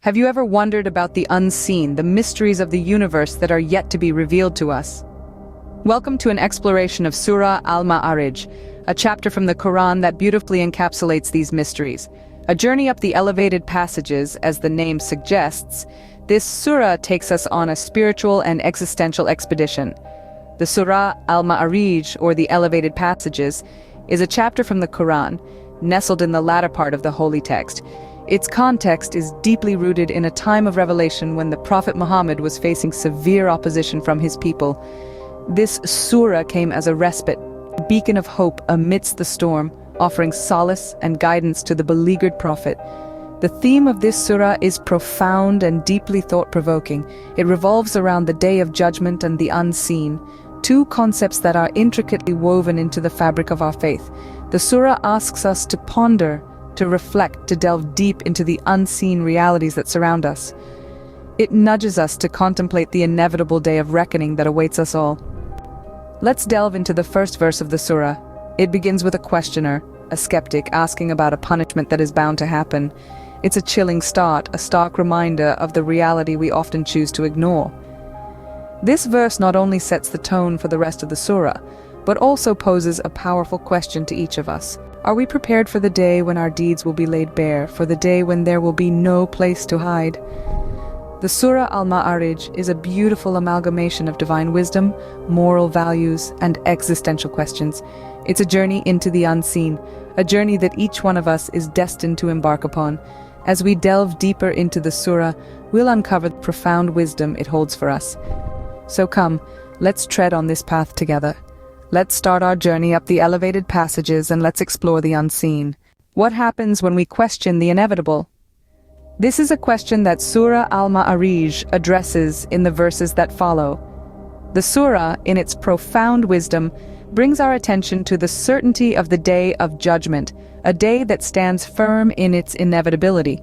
Have you ever wondered about the unseen, the mysteries of the universe that are yet to be revealed to us? Welcome to an exploration of Surah Al-Ma'arij, a chapter from the Quran that beautifully encapsulates these mysteries. A journey up the elevated passages, as the name suggests, this surah takes us on a spiritual and existential expedition. The Surah Al-Ma'arij, or the elevated passages, is a chapter from the Quran, nestled in the latter part of the holy text. Its context is deeply rooted in a time of revelation when the Prophet Muhammad was facing severe opposition from his people. This surah came as a respite, a beacon of hope amidst the storm, offering solace and guidance to the beleaguered Prophet. The theme of this surah is profound and deeply thought-provoking. It revolves around the Day of Judgment and the unseen, two concepts that are intricately woven into the fabric of our faith. The surah asks us to ponder, to reflect, to delve deep into the unseen realities that surround us. It nudges us to contemplate the inevitable day of reckoning that awaits us all. Let's delve into the first verse of the surah. It begins with a questioner, a skeptic, asking about a punishment that is bound to happen. It's a chilling start, a stark reminder of the reality we often choose to ignore. This verse not only sets the tone for the rest of the surah, but also poses a powerful question to each of us. Are we prepared for the day when our deeds will be laid bare, for the day when there will be no place to hide? The Surah Al-Ma'arij is a beautiful amalgamation of divine wisdom, moral values, and existential questions. It's a journey into the unseen, a journey that each one of us is destined to embark upon. As we delve deeper into the surah, we'll uncover the profound wisdom it holds for us. So come, let's tread on this path together. Let's start our journey up the elevated passages and let's explore the unseen. What happens when we question the inevitable? This is a question that Surah Al-Ma'arij addresses in the verses that follow. The surah, in its profound wisdom, brings our attention to the certainty of the Day of Judgment, a day that stands firm in its inevitability.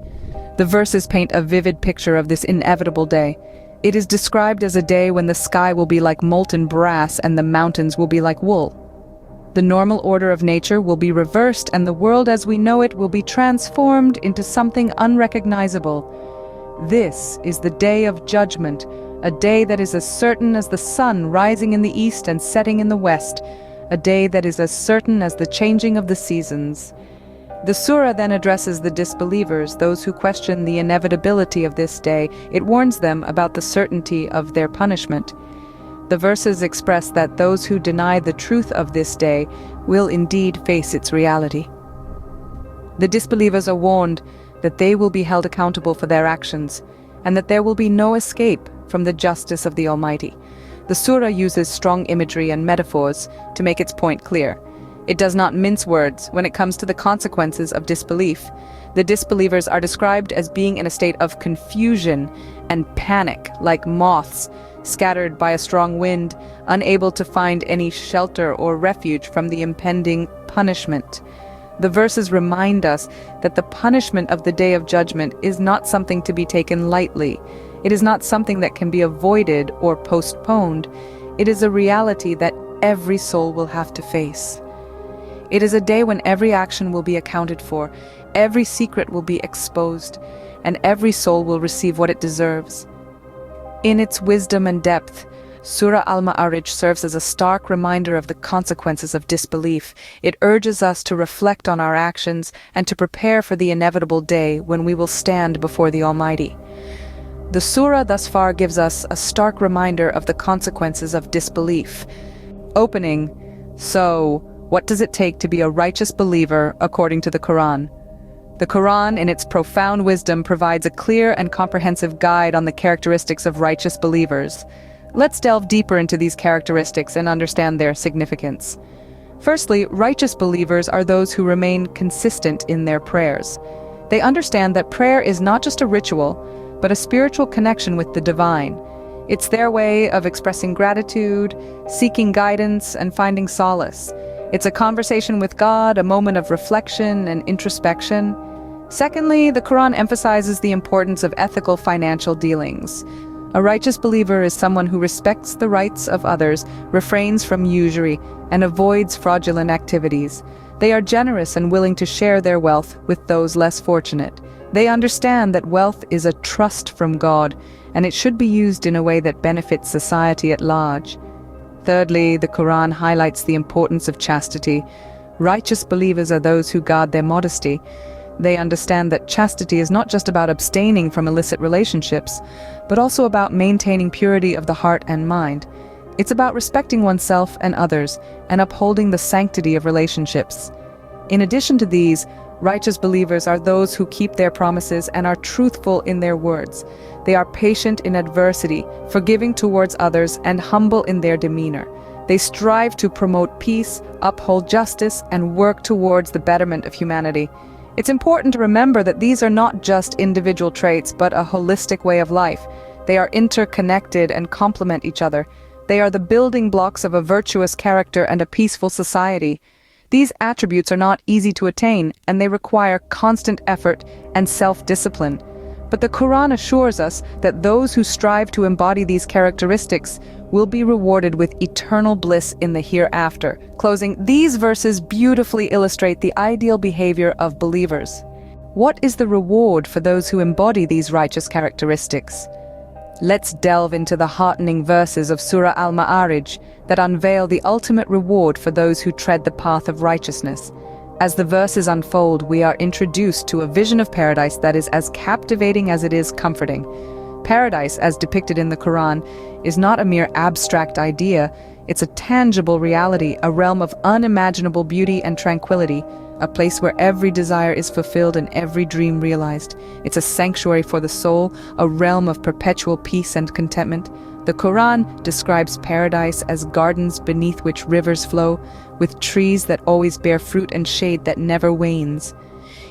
The verses paint a vivid picture of this inevitable day. It is described as a day when the sky will be like molten brass and the mountains will be like wool. The normal order of nature will be reversed and the world as we know it will be transformed into something unrecognizable. This is the Day of Judgment, a day that is as certain as the sun rising in the east and setting in the west, a day that is as certain as the changing of the seasons. The surah then addresses the disbelievers, those who question the inevitability of this day. It warns them about the certainty of their punishment. The verses express that those who deny the truth of this day will indeed face its reality. The disbelievers are warned that they will be held accountable for their actions, and that there will be no escape from the justice of the Almighty. The surah uses strong imagery and metaphors to make its point clear. It does not mince words when it comes to the consequences of disbelief. The disbelievers are described as being in a state of confusion and panic, like moths scattered by a strong wind, unable to find any shelter or refuge from the impending punishment. The verses remind us that the punishment of the Day of Judgment is not something to be taken lightly. It is not something that can be avoided or postponed. It is a reality that every soul will have to face. It is a day when every action will be accounted for, every secret will be exposed, and every soul will receive what it deserves. In its wisdom and depth, Surah Al-Ma'arij serves as a stark reminder of the consequences of disbelief. It urges us to reflect on our actions and to prepare for the inevitable day when we will stand before the Almighty. The surah thus far gives us a stark reminder of the consequences of disbelief. Opening, so, what does it take to be a righteous believer according to the Quran? The Quran, in its profound wisdom, provides a clear and comprehensive guide on the characteristics of righteous believers. Let's delve deeper into these characteristics and understand their significance. Firstly, righteous believers are those who remain consistent in their prayers. They understand that prayer is not just a ritual, but a spiritual connection with the divine. It's their way of expressing gratitude, seeking guidance, and finding solace. It's a conversation with God, a moment of reflection and introspection. Secondly, the Quran emphasizes the importance of ethical financial dealings. A righteous believer is someone who respects the rights of others, refrains from usury, and avoids fraudulent activities. They are generous and willing to share their wealth with those less fortunate. They understand that wealth is a trust from God, and it should be used in a way that benefits society at large. Thirdly, the Quran highlights the importance of chastity. Righteous believers are those who guard their modesty. They understand that chastity is not just about abstaining from illicit relationships, but also about maintaining purity of the heart and mind. It's about respecting oneself and others, and upholding the sanctity of relationships. In addition to these, righteous believers are those who keep their promises and are truthful in their words. They are patient in adversity, forgiving towards others, and humble in their demeanor. They strive to promote peace, uphold justice, and work towards the betterment of humanity. It's important to remember that these are not just individual traits, but a holistic way of life. They are interconnected and complement each other. They are the building blocks of a virtuous character and a peaceful society. These attributes are not easy to attain, and they require constant effort and self-discipline. But the Quran assures us that those who strive to embody these characteristics will be rewarded with eternal bliss in the hereafter. Closing, these verses beautifully illustrate the ideal behavior of believers. What is the reward for those who embody these righteous characteristics? Let's delve into the heartening verses of Surah Al-Ma'arij that unveil the ultimate reward for those who tread the path of righteousness. As the verses unfold, we are introduced to a vision of paradise that is as captivating as it is comforting. Paradise, as depicted in the Quran, is not a mere abstract idea. It's a tangible reality, a realm of unimaginable beauty and tranquility, a place where every desire is fulfilled and every dream realized. It's a sanctuary for the soul, a realm of perpetual peace and contentment. The Quran describes paradise as gardens beneath which rivers flow, with trees that always bear fruit and shade that never wanes.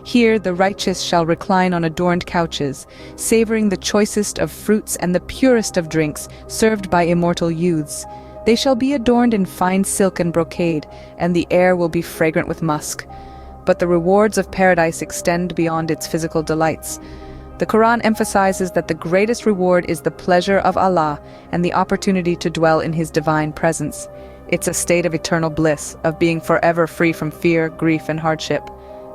Here the righteous shall recline on adorned couches, savoring the choicest of fruits and the purest of drinks, served by immortal youths. They shall be adorned in fine silk and brocade, and the air will be fragrant with musk. But the rewards of paradise extend beyond its physical delights. The Quran emphasizes that the greatest reward is the pleasure of Allah and the opportunity to dwell in His divine presence. It's a state of eternal bliss, of being forever free from fear, grief, and hardship.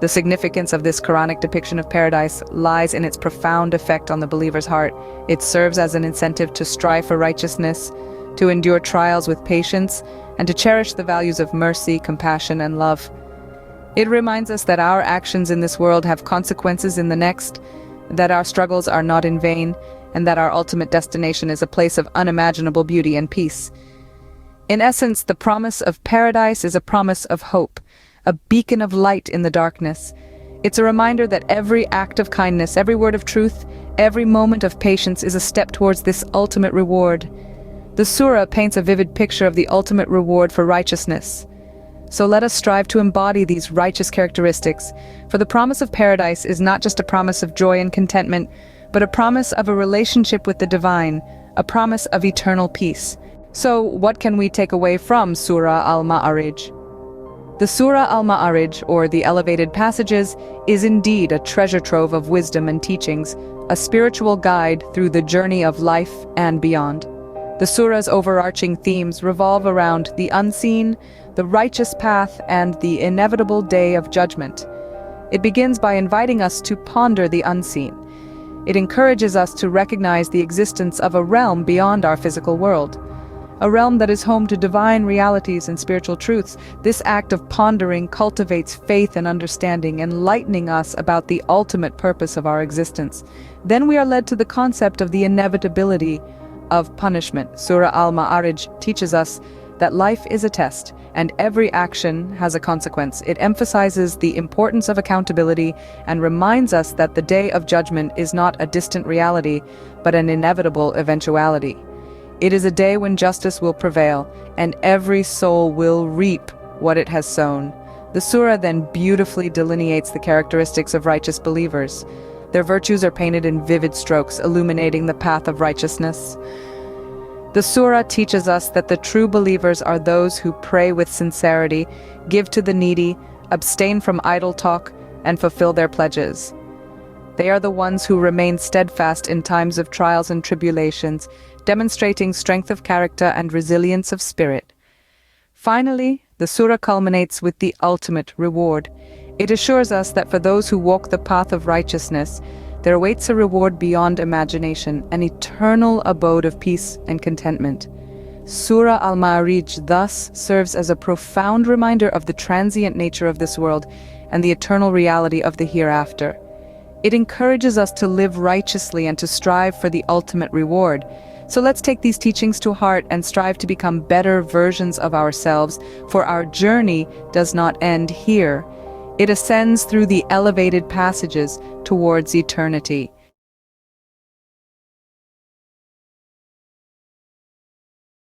The significance of this Quranic depiction of paradise lies in its profound effect on the believer's heart. It serves as an incentive to strive for righteousness, to endure trials with patience, and to cherish the values of mercy, compassion, and love. It reminds us that our actions in this world have consequences in the next, that our struggles are not in vain, and that our ultimate destination is a place of unimaginable beauty and peace. In essence, the promise of paradise is a promise of hope, a beacon of light in the darkness. It's a reminder that every act of kindness, every word of truth, every moment of patience is a step towards this ultimate reward. The surah paints a vivid picture of the ultimate reward for righteousness. So let us strive to embody these righteous characteristics, for the promise of paradise is not just a promise of joy and contentment, but a promise of a relationship with the divine, a promise of eternal peace. So what can we take away from Surah Al-Ma'arij? The Surah Al-Ma'arij, or the Elevated Passages, is indeed a treasure trove of wisdom and teachings, a spiritual guide through the journey of life and beyond. The surah's overarching themes revolve around the unseen, the righteous path, and the inevitable day of judgment. It begins by inviting us to ponder the unseen. It encourages us to recognize the existence of a realm beyond our physical world, a realm that is home to divine realities and spiritual truths. This act of pondering cultivates faith and understanding, enlightening us about the ultimate purpose of our existence. Then we are led to the concept of the inevitability of punishment. Surah Al-Ma'arij teaches us that life is a test, and every action has a consequence. It emphasizes the importance of accountability and reminds us that the day of judgment is not a distant reality, but an inevitable eventuality. It is a day when justice will prevail, and every soul will reap what it has sown. The surah then beautifully delineates the characteristics of righteous believers. Their virtues are painted in vivid strokes, illuminating the path of righteousness. The surah teaches us that the true believers are those who pray with sincerity, give to the needy, abstain from idle talk, and fulfill their pledges. They are the ones who remain steadfast in times of trials and tribulations, demonstrating strength of character and resilience of spirit. Finally, the surah culminates with the ultimate reward. It assures us that for those who walk the path of righteousness, there awaits a reward beyond imagination, an eternal abode of peace and contentment. Surah Al-Ma'arij thus serves as a profound reminder of the transient nature of this world and the eternal reality of the hereafter. It encourages us to live righteously and to strive for the ultimate reward. So let's take these teachings to heart and strive to become better versions of ourselves, for our journey does not end here. It ascends through the elevated passages towards eternity.